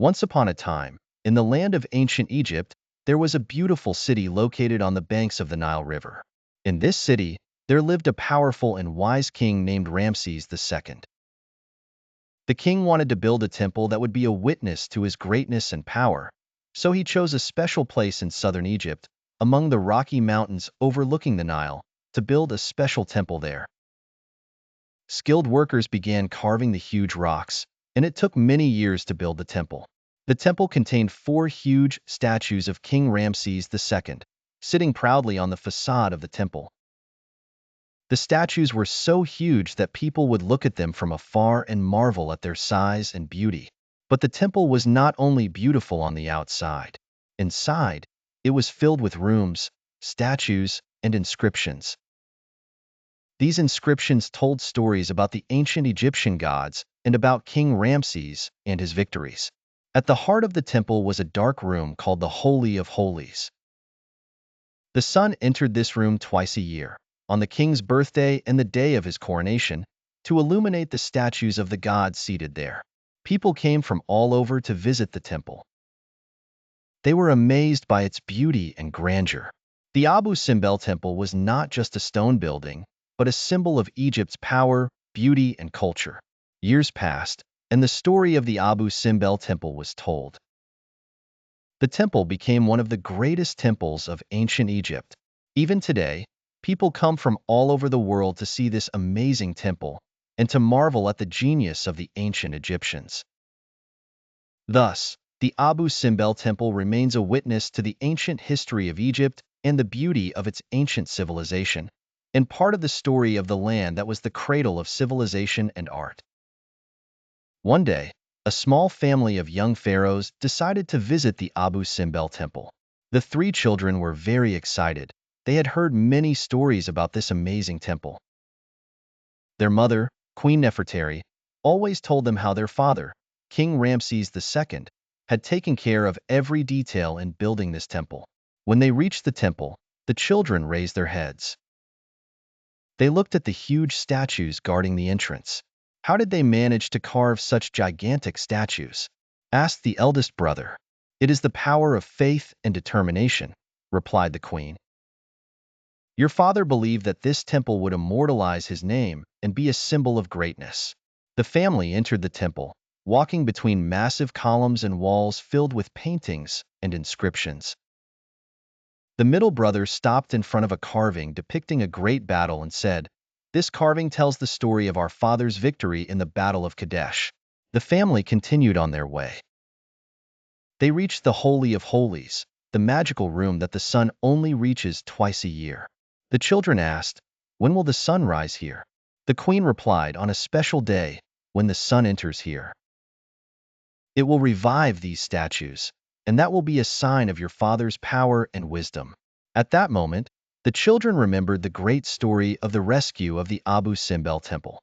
Once upon a time, in the land of ancient Egypt, there was a beautiful city located on the banks of the Nile River. In this city, there lived a powerful and wise king named Ramses II. The king wanted to build a temple that would be a witness to his greatness and power, so he chose a special place in southern Egypt, among the rocky mountains overlooking the Nile, to build a special temple there. Skilled workers began carving the huge rocks, and it took many years to build the temple. The temple contained 4 huge statues of King Ramses II, sitting proudly on the facade of the temple. The statues were so huge that people would look at them from afar and marvel at their size and beauty. But the temple was not only beautiful on the outside. Inside, it was filled with rooms, statues, and inscriptions. These inscriptions told stories about the ancient Egyptian gods and about King Ramses and his victories. At the heart of the temple was a dark room called the Holy of Holies. The sun entered this room twice a year, on the king's birthday and the day of his coronation, to illuminate the statues of the gods seated there. People came from all over to visit the temple. They were amazed by its beauty and grandeur. The Abu Simbel Temple was not just a stone building, but a symbol of Egypt's power, beauty, and culture. Years passed, and the story of the Abu Simbel Temple was told. The temple became one of the greatest temples of ancient Egypt. Even today, people come from all over the world to see this amazing temple and to marvel at the genius of the ancient Egyptians. Thus, the Abu Simbel Temple remains a witness to the ancient history of Egypt and the beauty of its ancient civilization, and part of the story of the land that was the cradle of civilization and art. One day, a small family of young pharaohs decided to visit the Abu Simbel Temple. The 3 children were very excited. They had heard many stories about this amazing temple. Their mother, Queen Nefertari, always told them how their father, King Ramses II, had taken care of every detail in building this temple. When they reached the temple, the children raised their heads. They looked at the huge statues guarding the entrance. How did they manage to carve such gigantic statues? Asked the eldest brother. It is the power of faith and determination, replied the queen. Your father believed that this temple would immortalize his name and be a symbol of greatness. The family entered the temple, walking between massive columns and walls filled with paintings and inscriptions. The middle brother stopped in front of a carving depicting a great battle and said, "This carving tells the story of our father's victory in the Battle of Kadesh." The family continued on their way. They reached the Holy of Holies, the magical room that the sun only reaches twice a year. The children asked, "When will the sun rise here?" The queen replied, "On a special day, when the sun enters here. It will revive these statues, and that will be a sign of your father's power and wisdom." At that moment, the children remembered the great story of the rescue of the Abu Simbel Temple.